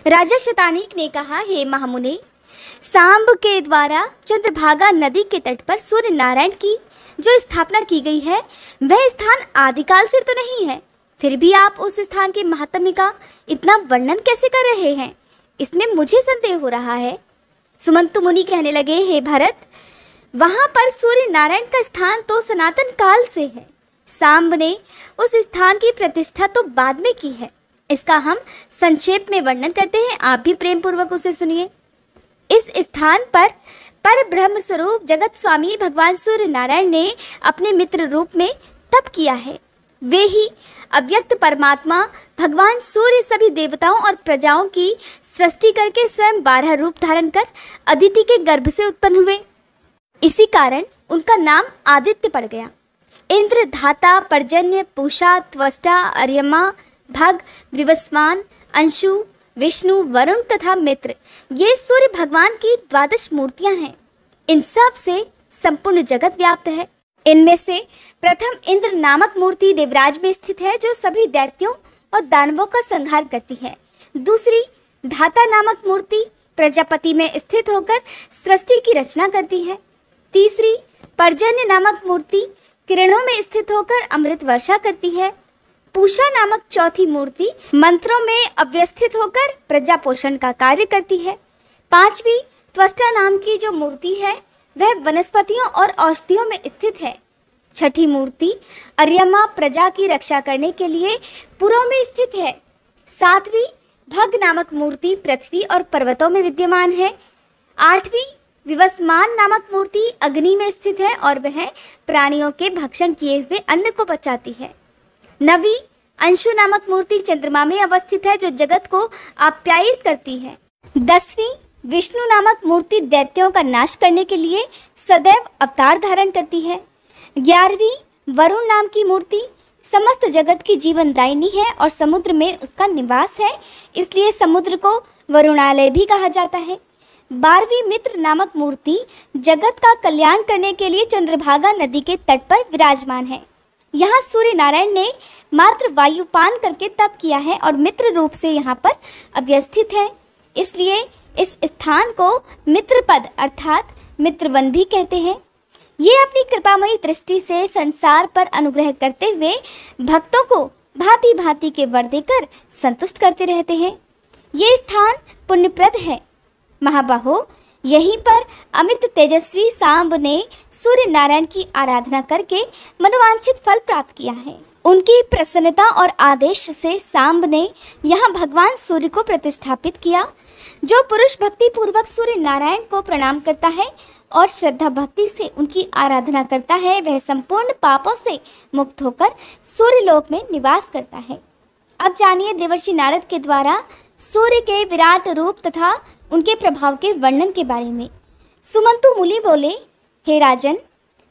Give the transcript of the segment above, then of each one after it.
राजा शतानीक ने कहा, हे महामुने, सांब के द्वारा चंद्रभागा नदी के तट पर सूर्य नारायण की जो स्थापना की गई है वह स्थान आदिकाल से तो नहीं है, फिर भी आप उस स्थान के महात्म्य का इतना वर्णन कैसे कर रहे हैं, इसमें मुझे संदेह हो रहा है। सुमंतु मुनि कहने लगे, हे भरत, वहाँ पर सूर्य नारायण का स्थान तो सनातन काल से है। सांब ने उस स्थान की प्रतिष्ठा तो बाद में की है। इसका हम संक्षेप में वर्णन करते हैं, आप भी प्रेम पूर्वक उसे सुनिए। इस स्थान पर ब्रह्म स्वरूप जगत स्वामी भगवान सूर्य नारायण ने अपने मित्र रूप में तप किया है। वे ही अव्यक्त परमात्मा भगवान सूर्य सभी देवताओं और प्रजाओं की सृष्टि करके स्वयं 12 रूप धारण कर अदिति के गर्भ से उत्पन्न हुए। इसी कारण उनका नाम आदित्य पड़ गया। इंद्र, धाता, पर्जन्य, पूषा, त्वष्टा, अर्यमा, भग, विवस्वान, अंशु, विष्णु, वरुण तथा मित्र, ये सूर्य भगवान की 12 मूर्तियां हैं। इन सब से संपूर्ण जगत व्याप्त है। इनमें से प्रथम इंद्र नामक मूर्ति देवराज में स्थित है, जो सभी दैत्यों और दानवों का संहार करती है। दूसरी धाता नामक मूर्ति प्रजापति में स्थित होकर सृष्टि की रचना करती है। तीसरी पर्जन्य नामक मूर्ति किरणों में स्थित होकर अमृत वर्षा करती है। पूषा नामक चौथी मूर्ति मंत्रों में अव्यवस्थित होकर प्रजा पोषण का कार्य करती है। पांचवी त्वष्टा नाम की जो मूर्ति है वह वनस्पतियों और औषधियों में स्थित है। छठी मूर्ति अर्यमा प्रजा की रक्षा करने के लिए पुरों में स्थित है। सातवीं भग नामक मूर्ति पृथ्वी और पर्वतों में विद्यमान है। आठवीं विवस्मान नामक मूर्ति अग्नि में स्थित है और वह प्राणियों के भक्षण किए हुए अन्न को पचाती है। नवी अंशु नामक मूर्ति चंद्रमा में अवस्थित है, जो जगत को आप्यायित करती है। 10वीं विष्णु नामक मूर्ति दैत्यों का नाश करने के लिए सदैव अवतार धारण करती है। 11वीं वरुण नाम की मूर्ति समस्त जगत की जीवनदायिनी है और समुद्र में उसका निवास है, इसलिए समुद्र को वरुणालय भी कहा जाता है। 12वीं मित्र नामक मूर्ति जगत का कल्याण करने के लिए चंद्रभागा नदी के तट पर विराजमान है। यहाँ सूर्य नारायण ने मात्र वायुपान करके तप किया है और मित्र रूप से यहाँ पर अवस्थित है, इसलिए इस स्थान को मित्रपद अर्थात मित्रवन भी कहते हैं। ये अपनी कृपामयी दृष्टि से संसार पर अनुग्रह करते हुए भक्तों को भांति भांति के वर देकर संतुष्ट करते रहते हैं। ये स्थान पुण्यप्रद है। महाबाहो, यहीं पर अमित तेजस्वी सांब ने सूर्य नारायण की आराधना करके मनोवांछित फल प्राप्त किया है। उनकी प्रसन्नता और आदेश से सांब ने यहाँ भगवान सूर्य को प्रतिष्ठापित किया। जो पुरुष भक्ति पूर्वक सूर्य नारायण को प्रणाम करता है और श्रद्धा भक्ति से उनकी आराधना करता है, वह संपूर्ण पापों से मुक्त होकर सूर्य लोक में निवास करता है। अब जानिए देवर्षि नारद के द्वारा सूर्य के विराट रूप तथा उनके प्रभाव के वर्णन के बारे में। सुमंतु मुनि बोले, हे राजन,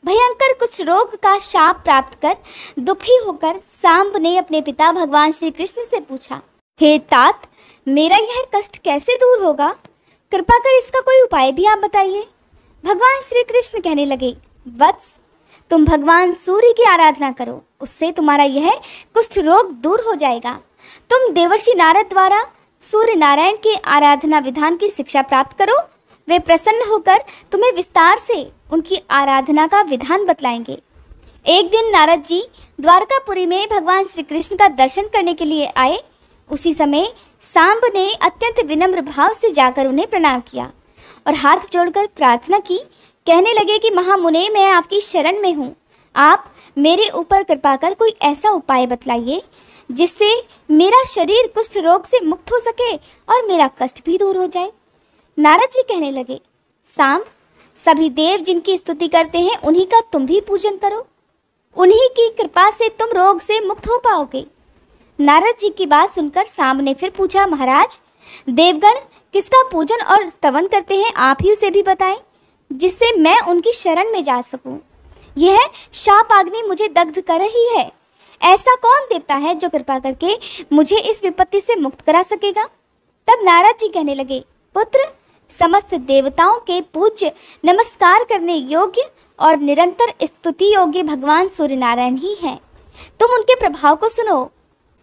भयंकर कुछ रोग का शाप प्राप्त कर दुखी होकर सांब ने अपने पिता भगवान श्री कृष्ण से पूछा, हे तात, मेरा यह कष्ट कैसे दूर होगा? कृपा कर इसका कोई उपाय भी आप बताइए। भगवान श्री कृष्ण कहने लगे, वत्स, तुम भगवान सूर्य की आराधना करो, उससे तुम्हारा यह कुष्ठ रोग दूर हो जाएगा। तुम देवर्षि नारद द्वारा सूर्य नारायण के आराधना विधान की शिक्षा प्राप्त करो, वे प्रसन्न होकर तुम्हें विस्तार से उनकी आराधना का विधान बतलाएंगे। एक दिन नारद जी द्वारकापुरी में भगवान श्री कृष्ण का दर्शन करने के लिए आए। उसी समय सांब ने अत्यंत विनम्र भाव से जाकर उन्हें प्रणाम किया और हाथ जोड़कर प्रार्थना की। कहने लगे कि महामुने, मैं आपकी शरण में हूँ, आप मेरे ऊपर कृपा कर कोई ऐसा उपाय बतलाइए जिससे मेरा शरीर कुष्ठ रोग से मुक्त हो सके और मेरा कष्ट भी दूर हो जाए। नारद जी कहने लगे, सांब, सभी देव जिनकी स्तुति करते हैं उन्हीं का तुम भी पूजन करो, उन्हीं की कृपा से तुम रोग से मुक्त हो पाओगे। नारद जी की बात सुनकर सांब ने फिर पूछा, महाराज, देवगण किसका पूजन और स्तवन करते हैं, आप ही उसे भी बताएं, जिससे मैं उनकी शरण में जा सकूं। यह शाप अग्नि मुझे दग्ध कर रही है। ऐसा कौन देवता है जो कृपा करके मुझे इस विपत्ति से मुक्त करा सकेगा? तब नारद जी कहने लगे, पुत्र, समस्त देवताओं के पूज्य, नमस्कार करने योग्य और निरंतर स्तुति योग्य भगवान सूर्य नारायण ही हैं। तुम उनके प्रभाव को सुनो।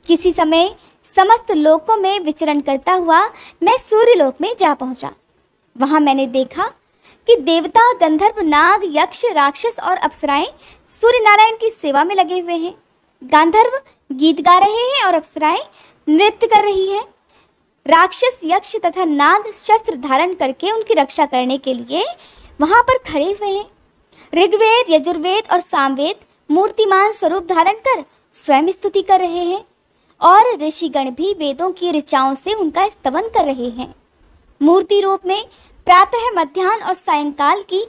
किसी समय समस्त लोकों में विचरण करता हुआ मैं सूर्यलोक में जा पहुंचा। वहां मैंने देखा कि देवता, गंधर्व, नाग, यक्ष, राक्षस और अप्सराएं सूर्य नारायण की सेवा में लगे हुए हैं। गांधर्व गीत गा रहे हैं और अप्सराएं नृत्य कर रही हैं। राक्षस, यक्ष तथा नाग शस्त्र धारण करके उनकी रक्षा करने के लिए वहां पर खड़े हुए हैं। ऋग्वेद, यजुर्वेद और सामवेद मूर्तिमान स्वरूप धारण कर स्वयं स्तुति कर रहे हैं और ऋषिगण भी वेदों की ऋचाओं से उनका स्तवन कर रहे हैं। मूर्ति रूप में प्रातः, मध्याह्न और सायंकाल की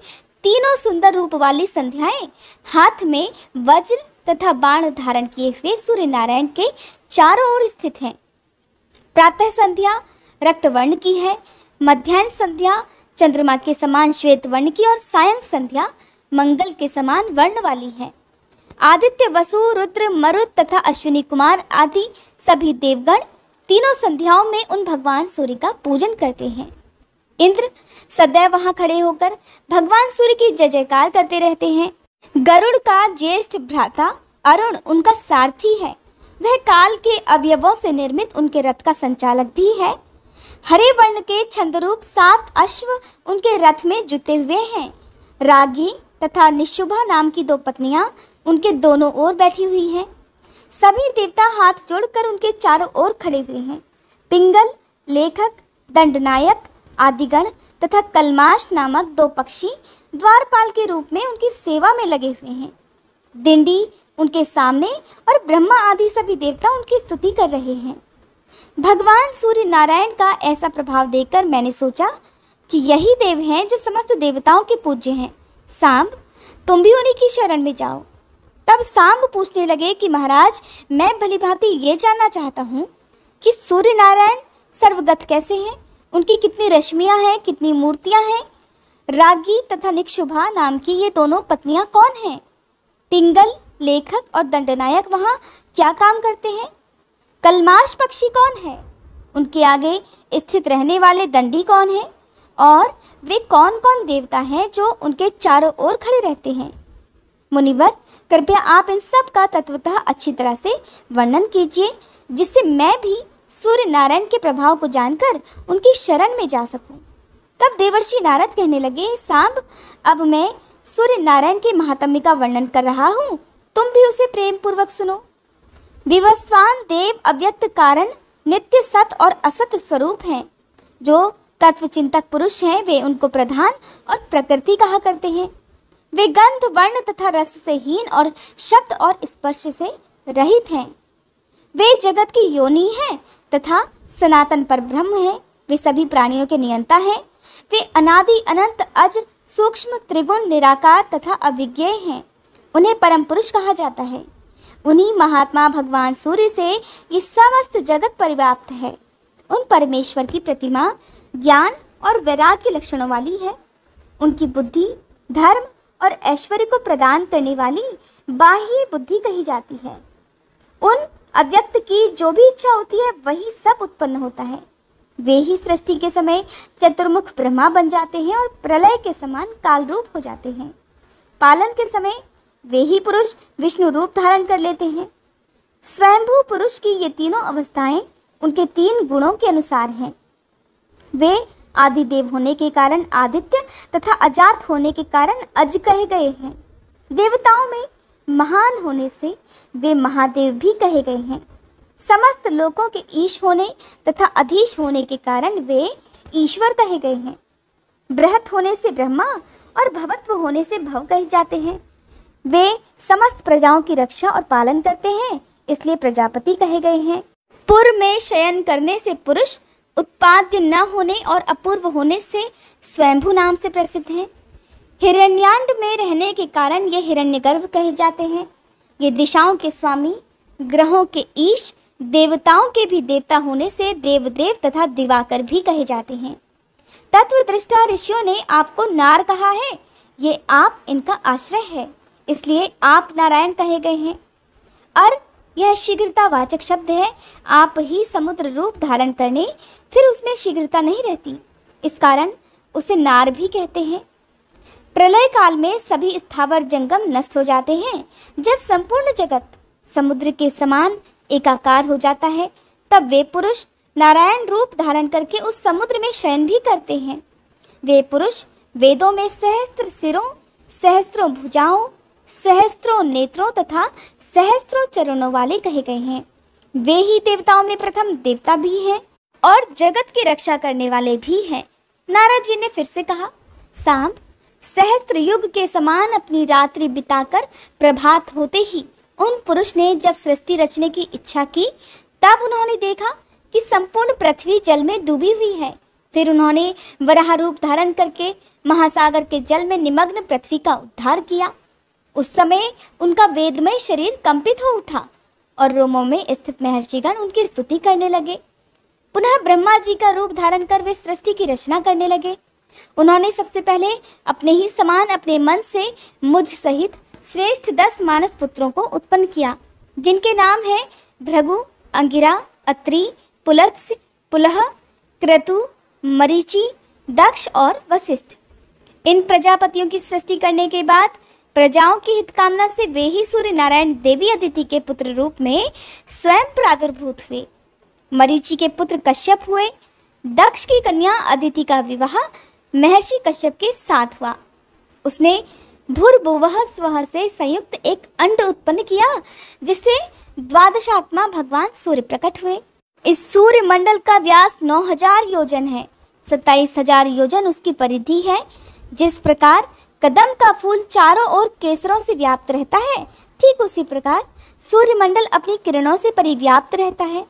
तीनों सुंदर रूप वाली संध्याएं हाथ में वज्र तथा बाण धारण किए हुए सूर्य नारायण के चारों ओर स्थित हैं। प्रातः संध्या रक्तवर्ण की है, मध्याह्न संध्या चंद्रमा के समान श्वेत वर्ण की और सायं संध्या मंगल के समान वर्ण वाली है। आदित्य, वसु, रुद्र, मरुत तथा अश्विनी कुमार आदि सभी देवगण तीनों संध्याओं में उन भगवान सूर्य का पूजन करते हैं। इंद्र सदैव वहां खड़े होकर भगवान सूर्य की जय जयकार करते रहते हैं। गरुड़ का ज्येष्ठ भ्राता अरुण उनका सारथी है। वह काल के अवयवों से निर्मित उनके रथ का संचालक भी है। हरे वर्ण के छंदरूप 7 अश्व उनके रथ में जुते हुए हैं। रागी तथा निशुभा नाम की 2 पत्नियां उनके दोनों ओर बैठी हुई हैं। सभी देवता हाथ जोड़कर उनके चारों ओर खड़े हुए हैं। पिंगल, लेखक, दंडनायक आदिगण तथा कलमाश नामक 2 पक्षी द्वारपाल के रूप में उनकी सेवा में लगे हुए हैं। दिंडी उनके सामने और ब्रह्मा आदि सभी देवता उनकी स्तुति कर रहे हैं। भगवान सूर्य नारायण का ऐसा प्रभाव देखकर मैंने सोचा कि यही देव हैं जो समस्त देवताओं के पूज्य हैं। सांब, तुम भी उन्हीं की शरण में जाओ। तब सांब पूछने लगे कि महाराज, मैं भलीभांति ये जानना चाहता हूँ कि सूर्य नारायण सर्वगत कैसे हैं, उनकी कितनी रश्मियाँ हैं, कितनी मूर्तियाँ हैं। रागी तथा निक्षुभा नाम की ये दोनों पत्नियाँ कौन हैं? पिंगल, लेखक और दंडनायक वहाँ क्या काम करते हैं? कलमाश पक्षी कौन है? उनके आगे स्थित रहने वाले दंडी कौन है? और वे कौन कौन देवता हैं जो उनके चारों ओर खड़े रहते हैं? मुनिवर, कृपया आप इन सब का तत्वतः अच्छी तरह से वर्णन कीजिए, जिससे मैं भी सूर्य नारायण के प्रभाव को जानकर उनकी शरण में जा सकूं। तब देवर्षि नारद कहने लगे, सांब, अब मैं सूर्य नारायण के महात्म्य का वर्णन कर रहा हूँ, तुम भी उसे प्रेम पूर्वक सुनो। विवस्वान देव अव्यक्त कारण नित्य सत और असत स्वरूप हैं। जो तत्वचिंतक पुरुष हैं वे उनको प्रधान और प्रकृति कहा करते हैं। वे गंध, वर्ण तथा रस से हीन और शब्द और स्पर्श से रहित हैं। वे जगत की योनि हैं तथा सनातन परब्रह्म हैं। वे सभी प्राणियों के नियंता हैं। वे अनादि अनंत अज सूक्ष्म त्रिगुण निराकार तथा अविज्ञेय हैं। उन्हें परम पुरुष कहा जाता है। उन्हीं महात्मा भगवान सूर्य से ये समस्त जगत परिव्याप्त है। उन परमेश्वर की प्रतिमा ज्ञान और वैराग्य लक्षणों वाली है। उनकी बुद्धि, धर्म और ऐश्वर्य को प्रदान करने वाली बाह्य बुद्धि कही जाती है। उन अव्यक्त की जो भी इच्छा होती है वही सब उत्पन्न होता है। वे ही सृष्टि के समय चतुर्मुख ब्रह्मा बन जाते हैं और प्रलय के समान काल रूप हो जाते हैं। पालन के समय वे ही पुरुष विष्णु रूप धारण कर लेते हैं। स्वयंभू पुरुष की ये तीनों अवस्थाएं उनके 3 गुणों के अनुसार हैं। वे आदिदेव होने के कारण आदित्य तथा अजात होने के कारण अज कहे गए हैं। देवताओं में महान होने से वे महादेव भी कहे गए हैं। समस्त लोकों के ईश होने तथा अधीश होने के कारण वे ईश्वर कहे गए हैं। बृहत होने से ब्रह्मा और भवत्व होने से भव कहे जाते हैं। वे समस्त प्रजाओं की रक्षा और पालन करते हैं, इसलिए प्रजापति कहे गए हैं। पुर में शयन करने से पुरुष, उत्पाद्य न होने और अपूर्व होने से स्वयंभू नाम से प्रसिद्ध हैं। हिरण्यांड में रहने के कारण ये हिरण्यगर्भ कहे जाते हैं। ये दिशाओं के स्वामी, ग्रहों के ईश, देवताओं के भी देवता होने से देवदेव तथा दिवाकर भी कहे जाते हैं। तत्वदृष्टा ऋषियों ने आपको नार कहा है, ये आप इनका आश्रय है, इसलिए आप नारायण कहे गए हैं। अर यह शीघ्रता वाचक शब्द है। आप ही समुद्र रूप धारण करने फिर उसमें शीघ्रता नहीं रहती, इस कारण उसे नार भी कहते हैं। प्रलय काल में सभी स्थावर जंगम नष्ट हो जाते हैं। जब संपूर्ण जगत समुद्र के समान एकाकार हो जाता है तब वे पुरुष नारायण रूप धारण करके उस समुद्र में शयन भी करते हैं। वे पुरुष वेदों में सहस्त्र सिरों, सहस्त्रों भुजाओं, सहस्त्रों नेत्रों तथा सहस्त्रों चरणों वाले कहे गए हैं। वे ही देवताओं में प्रथम देवता भी हैं और जगत की रक्षा करने वाले भी हैं। नारद जी ने फिर से कहा, सांब, सहस्त्र युग के समान अपनी रात्रि बिताकर प्रभात होते ही उन पुरुष ने जब सृष्टि रचने की इच्छा की, तब उन्होंने देखा कि संपूर्ण पृथ्वी जल में डूबी हुई है। फिर उन्होंने वराह रूप धारण करके महासागर के जल में निमग्न पृथ्वी का उद्धार किया। उस समय उनका वेदमय शरीर कंपित हो उठा और रोमों में स्थित महर्षिगण उनकी स्तुति करने लगे। पुनः ब्रह्मा जी का रूप धारण कर वे सृष्टि की रचना करने लगे। उन्होंने सबसे पहले अपने ही समान अपने मन से मुझ सहित श्रेष्ठ 10 मानस पुत्रों को उत्पन्न किया, जिनके नाम हैं भृगु, अंगिरा, अत्रि, पुलत्स्य, पुलह, क्रतु, मरीचि, दक्ष और वशिष्ठ। इन प्रजापतियों की सृष्टि करने के बाद प्रजाओं की हितकामना से वे ही सूर्य नारायण देवी अदिति के पुत्र रूप में स्वयं प्रादुर्भूत हुए। मरीचि के पुत्र कश्यप हुए। दक्ष की कन्या अदिति का विवाह महर्षि कश्यप के साथ हुआ। उसने भूर्भुवः स्वः से संयुक्त एक अंड उत्पन्न किया, जिससे द्वादशात्मा भगवान सूर्य प्रकट हुए। इस सूर्य मंडल का व्यास 9000 योजन है, 27000 योजन उसकी परिधि है। जिस प्रकार कदम का फूल चारों ओर केसरों से व्याप्त रहता है, ठीक उसी प्रकार सूर्यमंडल अपनी किरणों से परिव्याप्त रहता है।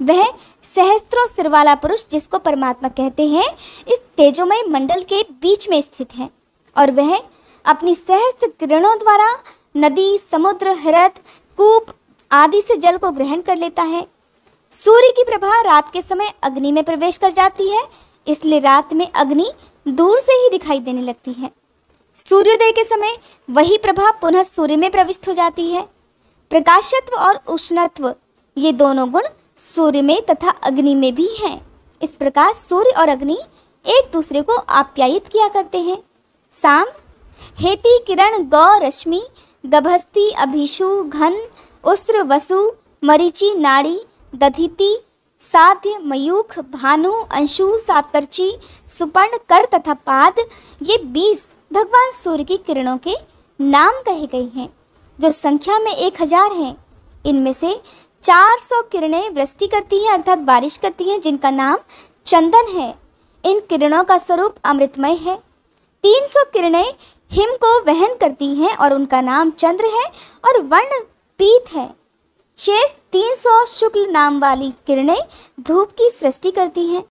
वह सहस्त्रों सिर वाला पुरुष, जिसको परमात्मा कहते हैं, इस तेजोमय मंडल के बीच में स्थित है और वह अपनी सहस्त्र किरणों द्वारा नदी, समुद्र, हृद, कूप आदि से जल को ग्रहण कर लेता है। सूर्य की प्रभा रात के समय अग्नि में प्रवेश कर जाती है, इसलिए रात में अग्नि दूर से ही दिखाई देने लगती है। सूर्योदय के समय वही प्रभा पुनः सूर्य में प्रविष्ट हो जाती है। प्रकाशत्व और उष्णत्व ये दोनों गुण सूर्य में तथा अग्नि में भी हैं। इस प्रकार सूर्य और अग्नि एक दूसरे को आप्यायित किया करते हैं। सांब, हेति, किरण, गौ, रश्मि, गभस्ति, अभिषु, घन, उस्र, वसु, मरीचि, नाड़ी, दधिति, साध्य, मयूख, भानु, अंशु, साप्तर्ची, सुपर्ण, कर तथा पाद, ये 20 भगवान सूर्य की किरणों के नाम कहे गए हैं, जो संख्या में 1000 हैं। इनमें से 400 किरणें वृष्टि करती हैं, अर्थात बारिश करती हैं, जिनका नाम चंदन है। इन किरणों का स्वरूप अमृतमय है। 300 किरणें हिम को वहन करती हैं और उनका नाम चंद्र है और वर्ण पीत है। शेष 300 शुक्ल नाम वाली किरणें धूप की सृष्टि करती हैं।